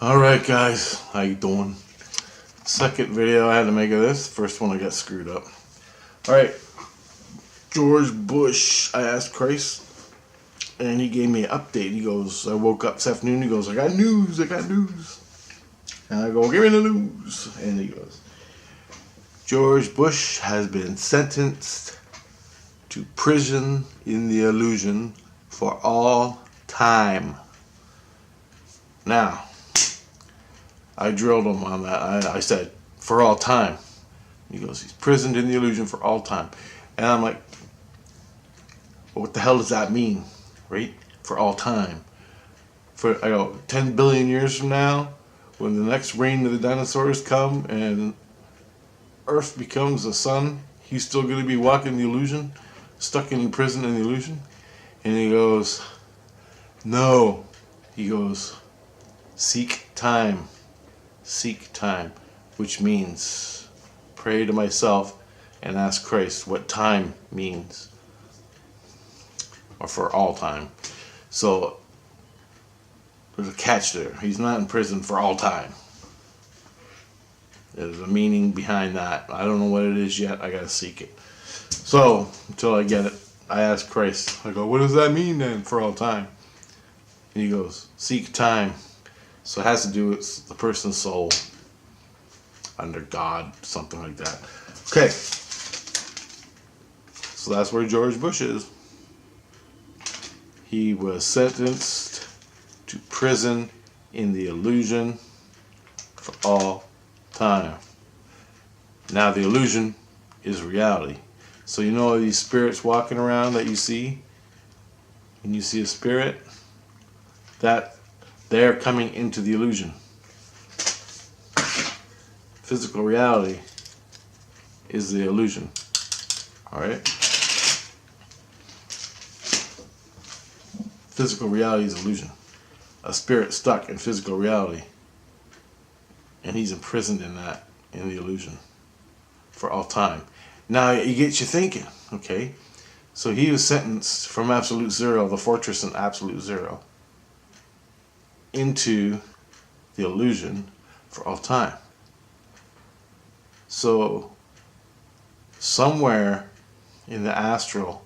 Alright guys, how you doing? Second video I had to make of this. First one I got screwed up. Alright, George Bush, I asked Christ, and he gave me an update. He goes, I woke up this afternoon, he goes, I got news. And I go, give me the news. And he goes, George Bush has been sentenced to prison in the illusion for all time. Now, I drilled him on that. I said, for all time. He goes, he's prisoned in the illusion for all time. And I'm like, well, what the hell does that mean, right? For all time. I go, 10 billion years from now, when the next reign of the dinosaurs come and Earth becomes the sun, he's still going to be walking the illusion, stuck in prison in the illusion? And he goes, no. He goes, seek time. Seek time, which means pray to myself and ask Christ what time means, or for all time. So there's a catch there. He's not in prison for all time. There's a meaning behind that. I don't know what it is yet. I gotta seek it. So until I get it, I ask Christ. I go, what does that mean then, for all time? And he goes, seek time. So it has to do with the person's soul under God, something like that. Okay. So that's where George Bush is. He was sentenced to prison in the illusion for all time. Now the illusion is reality. So you know these spirits walking around that you see? When you see a spirit, that they're coming into the illusion. Physical reality is the illusion. Alright? Physical reality is illusion. A spirit stuck in physical reality. And he's imprisoned in that, in the illusion, for all time. Now it gets you thinking, okay? So he was sentenced from absolute zero, the fortress in absolute zero, into the illusion for all time. So somewhere in the astral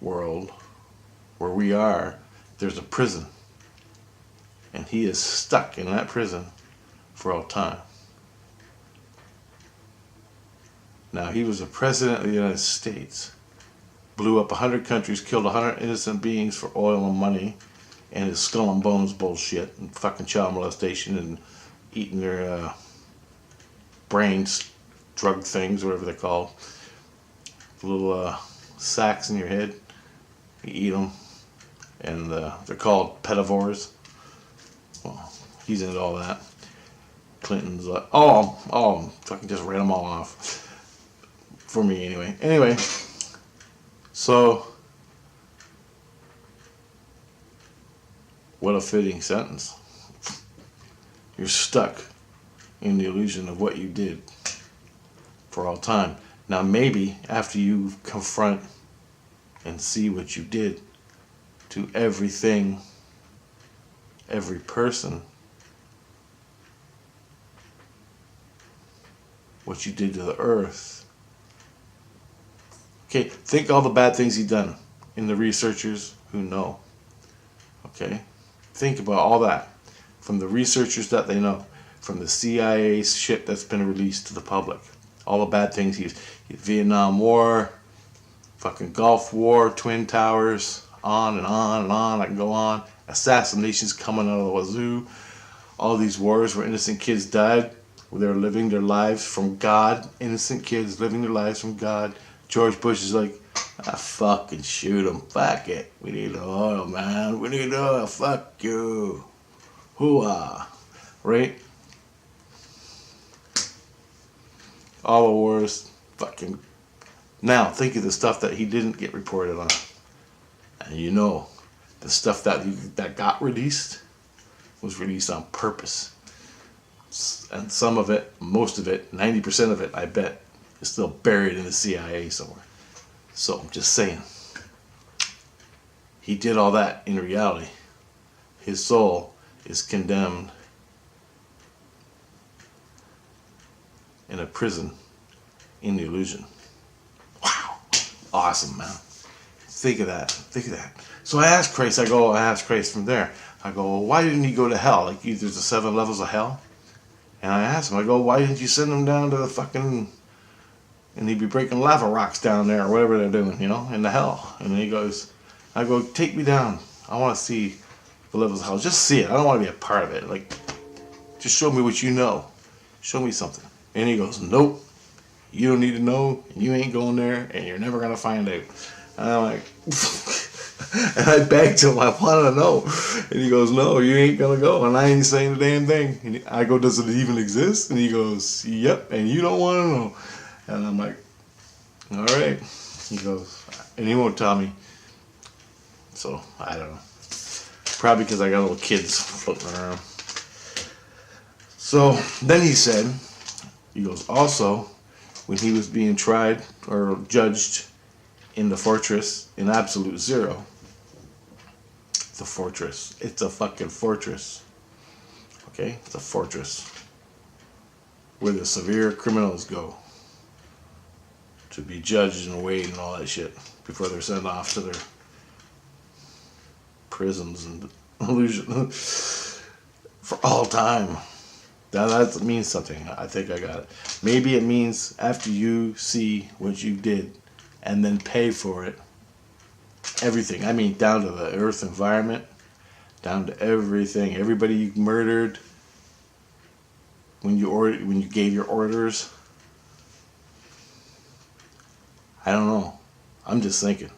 world where we are, there's a prison, and he is stuck in that prison for all time. Now, he was a president of the United States, blew up 100 countries, killed 100 innocent beings for oil and money, and his skull and bones bullshit, and fucking child molestation, and eating their brains, drug things, whatever they're called. Little sacks in your head. You eat them, and they're called pedivores. Well, he's into all that. Clinton's fucking just read them all off. For me, anyway. Anyway, so what a fitting sentence. You're stuck in the illusion of what you did for all time. Now maybe after you confront and see what you did to everything, every person, what you did to the earth. Okay, think all the bad things you've done in the researchers who know. Okay? Think about all that. From the researchers that they know. From the CIA shit that's been released to the public. All the bad things Vietnam War, fucking Gulf War, Twin Towers, on and on and on. I can go on. Assassinations coming out of the wazoo. All these wars where innocent kids died. Where they're living their lives from God. Innocent kids living their lives from God. George Bush is like, fucking shoot them. Fuck it. We need oil, man. We need oil. Fuck you. Hoo-ah. Right? All the wars. Fucking. Now, think of the stuff that he didn't get reported on. And you know, the stuff that got released was released on purpose. And some of it, most of it, 90% of it, I bet, is still buried in the CIA somewhere. So I'm just saying, he did all that in reality. His soul is condemned in a prison in the illusion. Wow. Awesome, man. Think of that. Think of that. So I asked Christ from there. I go, well, why didn't he go to hell? Like, there's the 7 levels of hell. And I asked him, I go, why didn't you send him down to the fucking, and he'd be breaking lava rocks down there or whatever they're doing, in the hell. And he goes, I go, take me down. I want to see the levels of hell. Just see it. I don't want to be a part of it. Like, just show me what you know. Show me something. And he goes, nope. You don't need to know. You ain't going there, and you're never going to find out. And I'm like, and I begged him, I want to know. And he goes, no, you ain't going to go. And I ain't saying a damn thing. And I go, does it even exist? And he goes, yep, and you don't want to know. And I'm like, all right. He goes, and he won't tell me. So, I don't know. Probably because I got little kids floating around. So, then he said, he goes, also, when he was being tried or judged in the fortress in absolute zero, the fortress, it's a fucking fortress, okay, it's a fortress where the severe criminals go to be judged and weighed and all that shit before they're sent off to their prisons and illusion for all time. Now that means something. I think I got it. Maybe it means after you see what you did and then pay for it, everything. I mean, down to the earth environment, down to everything. Everybody you murdered when you gave your orders. I don't know. I'm just thinking.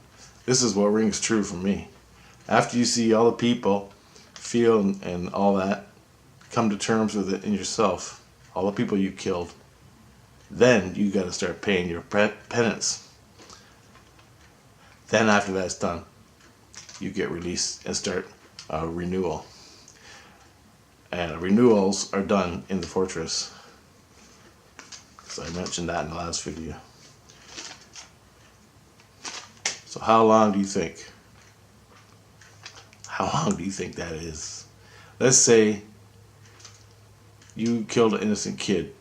This is what rings true for me. After you see all the people, feel and all that, come to terms with it in yourself, all the people you killed, then you got to start paying your penance. Then after that's done, you get released and start a renewal. And renewals are done in the fortress. Because I mentioned that in the last video. So how long do you think? How long do you think that is? Let's say you killed an innocent kid.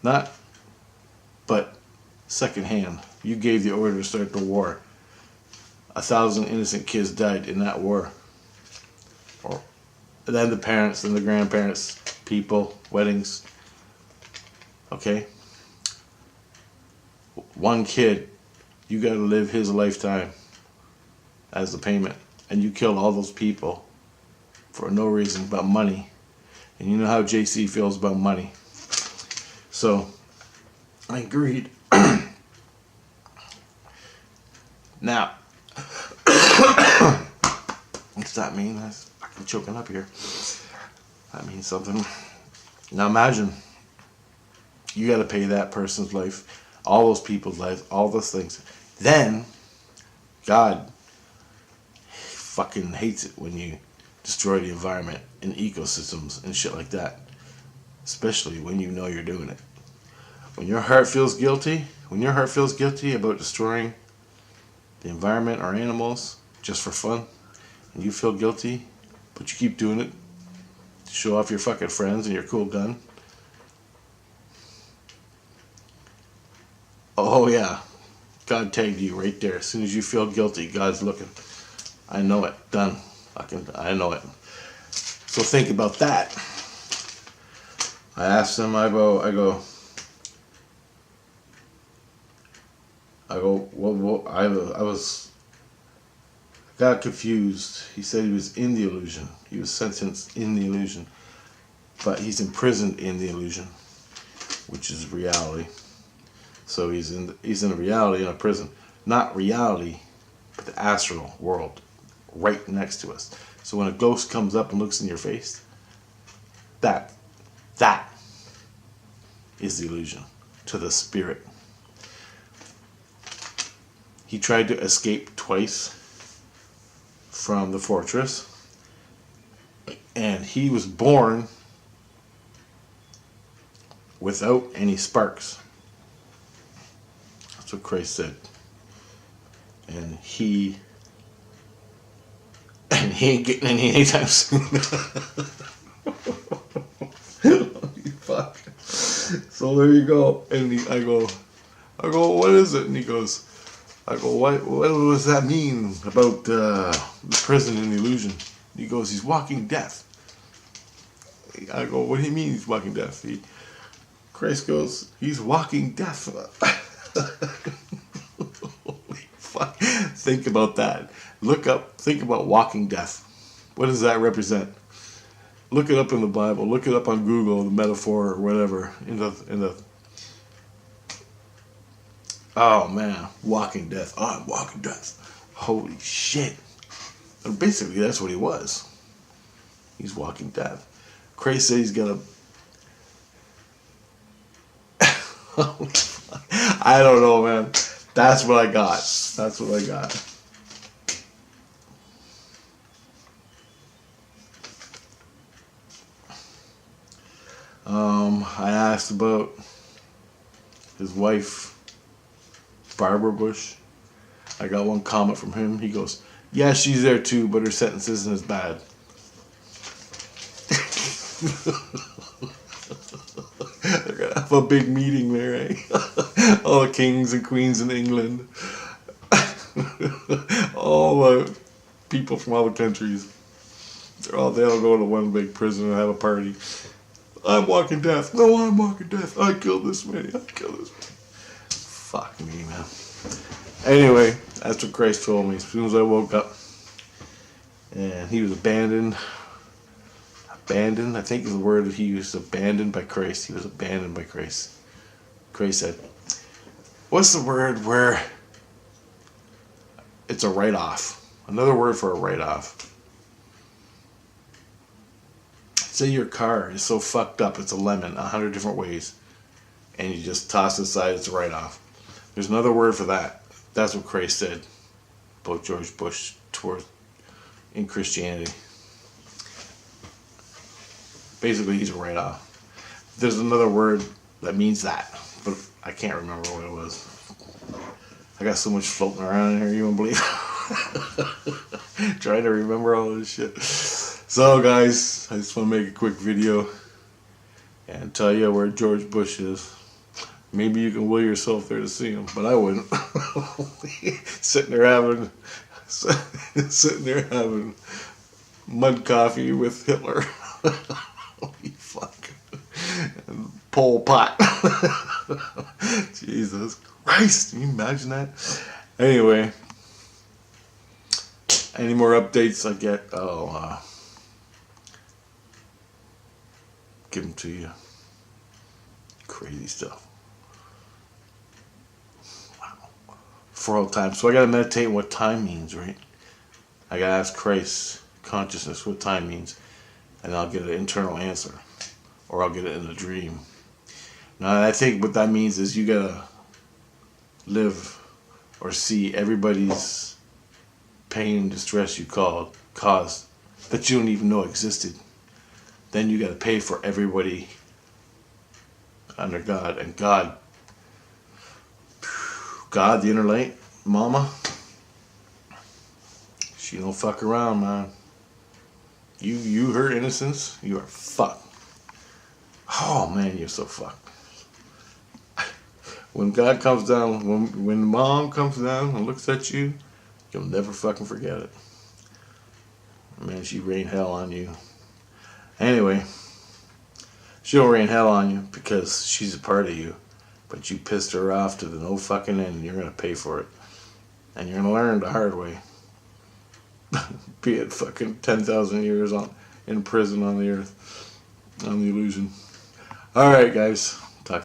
But secondhand. You gave the order to start the war. 1,000 innocent kids died in that war. Or then the parents and the grandparents, people, weddings. Okay? One kid, you got to live his lifetime as the payment. And you killed all those people for no reason but money. And you know how JC feels about money. So, I agreed. Now, what's that mean? I'm choking up here. That means something. Now imagine, you got to pay that person's life, all those people's lives, all those things. Then, God fucking hates it when you destroy the environment and ecosystems and shit like that. Especially when you know you're doing it. When your heart feels guilty about destroying the environment or animals just for fun, and you feel guilty, but you keep doing it to show off your fucking friends and your cool gun. Oh yeah, God tagged you right there. As soon as you feel guilty, God's looking. I know it. Done. I know it. So think about that. I asked him, I go, well, I got confused. He said he was in the illusion. He was sentenced in the illusion. But he's imprisoned in the illusion, which is reality. So he's in a reality in a prison. Not reality, but the astral world right next to us. So when a ghost comes up and looks in your face, that is the illusion to the spirit. He tried to escape twice from the fortress, and he was born without any sparks. That's what Christ said. And he and he ain't getting any anytime soon. Fuck. So there you go. And I go, what is it? And he goes, I go, what does that mean about the prison and the illusion? He goes, he's walking death. I go, what do you mean he's walking death? Christ goes, he's walking death. Holy fuck. Think about that. Think about walking death. What does that represent? Look it up in the Bible. Look it up on Google, the metaphor or whatever. Oh man, walking death. Oh, I'm walking death. Holy shit. And basically, that's what he was. He's walking death. Christ said he's gonna. I don't know, man. That's what I got. That's what I got. I asked about his wife, Barbara Bush. I got one comment from him. He goes, yeah, she's there too, but her sentence isn't as bad. They're going to have a big meeting there, eh? All the kings and queens in England. All the people from all the countries. They'll go to one big prison and have a party. I'm walking death. No, I'm walking death. I killed this man. I killed this man. Fuck me, man. Anyway, that's what Christ told me as soon as I woke up. And he was abandoned. Abandoned, I think is the word that he used. Abandoned by Christ. He was abandoned by Christ. Christ said, what's the word where it's a write-off? Another word for a write-off. Say your car is so fucked up, it's a lemon 100 different ways, and you just toss it aside, it's a write-off. There's another word for that. That's what Christ said about George Bush in Christianity. Basically, he's a write-off. There's another word that means that, but I can't remember what it was. I got so much floating around in here, you won't believe. Trying to remember all this shit. So guys, I just want to make a quick video and tell you where George Bush is. Maybe you can will yourself there to see him, but I wouldn't. Sitting there having mud coffee with Hitler. Holy fuck. And Pol Pot. Jesus Christ, can you imagine that? Anyway, any more updates I get, I'll give them to you. Crazy stuff. Wow. For all time. So I gotta meditate on what time means, right? I gotta ask Christ consciousness what time means, and I'll get an internal answer, or I'll get it in a dream. Now I think what that means is you gotta live or see everybody's pain and distress you caused that you don't even know existed. Then you got to pay for everybody under God. And God, the inner light, mama, she don't fuck around, man. You her innocence, you are fucked. Oh man, you're so fucked. When God comes down, when mom comes down and looks at you, you'll never fucking forget it. Man, she rained hell on you. Anyway, she'll rain hell on you because she's a part of you. But you pissed her off to the no fucking end, and you're going to pay for it. And you're going to learn the hard way. Be it fucking 10,000 years in prison on the earth. On the illusion. Alright, guys.